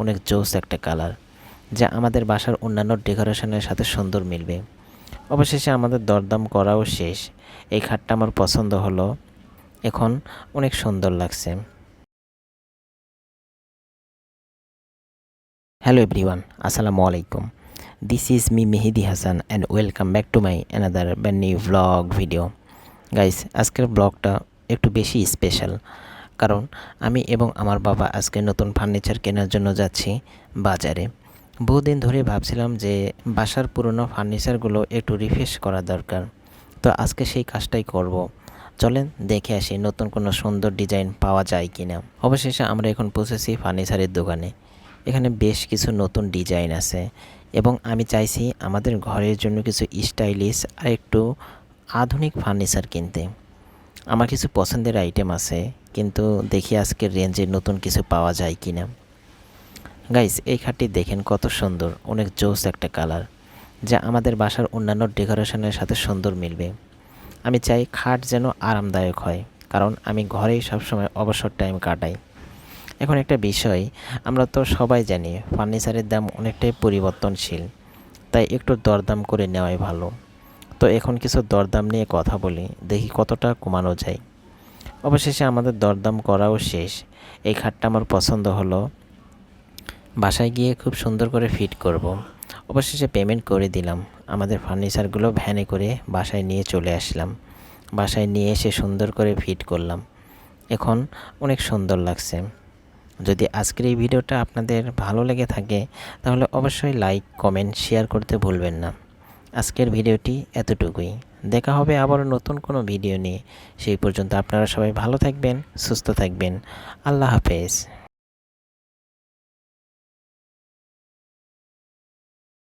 অনেক জোস একটা কালার, যা আমাদের বাসার অন্যান্য ডেকোরেশনের সাথে সুন্দর মিলবে। অবশেষে আমাদের দরদাম করাও শেষ। এই খাটটা আমার পছন্দ হলো, এখন অনেক সুন্দর লাগছে। হ্যালো এভরিওয়ান, আসসালামু আলাইকুম। This is me Mehedi Hasan and welcome back to my another brand new vlog video. Guys, আজকের ব্লগটা একটু বেশি স্পেশাল, কারণ আমি এবং আমার বাবা আজকে নতুন ফার্নিচার কেনার জন্য যাচ্ছি বাজারে। বহুদিন ধরে ভাবছিলাম যে বাসার পুরনো ফার্নিচারগুলো একটু রিফ্রেশ করা দরকার, তো আজকে সেই কাজটাই করব। চলেন দেখে আসি নতুন কোনো সুন্দর ডিজাইন পাওয়া যায় কি না। অবশেষে আমরা এখন পৌঁছেছি ফার্নিচারের দোকানে। এখানে বেশ কিছু নতুন ডিজাইন আছে এবং আমি চাইছি আমাদের ঘরের জন্য কিছু স্টাইলিশ আর একটু আধুনিক ফার্নিচার কিনতে। আমার কিছু পছন্দের আইটেম আছে, কিন্তু দেখি আজকের রেঞ্জে নতুন কিছু পাওয়া যায় কি না। গাইস, এই খাটটি দেখেন কত সুন্দর, অনেক জোস একটা কালার, যা আমাদের বাসার অন্যান্য ডেকোরেশনের সাথে সুন্দর মিলবে। আমি চাই খাট যেন আরামদায়ক হয়, কারণ আমি ঘরেই সবসময় অবসর টাইম কাটাই। এখন একটা বিষয়, আমরা তো সবাই জানি ফার্নিচারের দাম অনেকটাই পরিবর্তনশীল, তাই একটু দরদাম করে নেওয়াই ভালো। তো এখন কিছু দরদাম নিয়ে কথা বলি, দেখি কতটা কমানো যায়। অবশেষে আমাদের দরদাম করাও শেষ। এই খাটটা আমার পছন্দ হলো, বাসায় গিয়ে খুব সুন্দর করে ফিট করব। অবশেষে পেমেন্ট করে দিলাম। আমাদের ফার্নিচারগুলো ভ্যানে করে বাসায় নিয়ে চলে আসলাম। বাসায় নিয়ে এসে সুন্দর করে ফিট করলাম, এখন অনেক সুন্দর লাগছে। যদি আজকের এই ভিডিওটা আপনাদের ভালো লেগে থাকে, তাহলে অবশ্যই লাইক, কমেন্ট, শেয়ার করতে ভুলবেন না। আজকের ভিডিওটি এতটুকুই। দেখা হবে আবারও নতুন কোনো ভিডিও নিয়ে। সেই পর্যন্ত আপনারা সবাই ভালো থাকবেন, সুস্থ থাকবেন। আল্লাহ হাফেজ।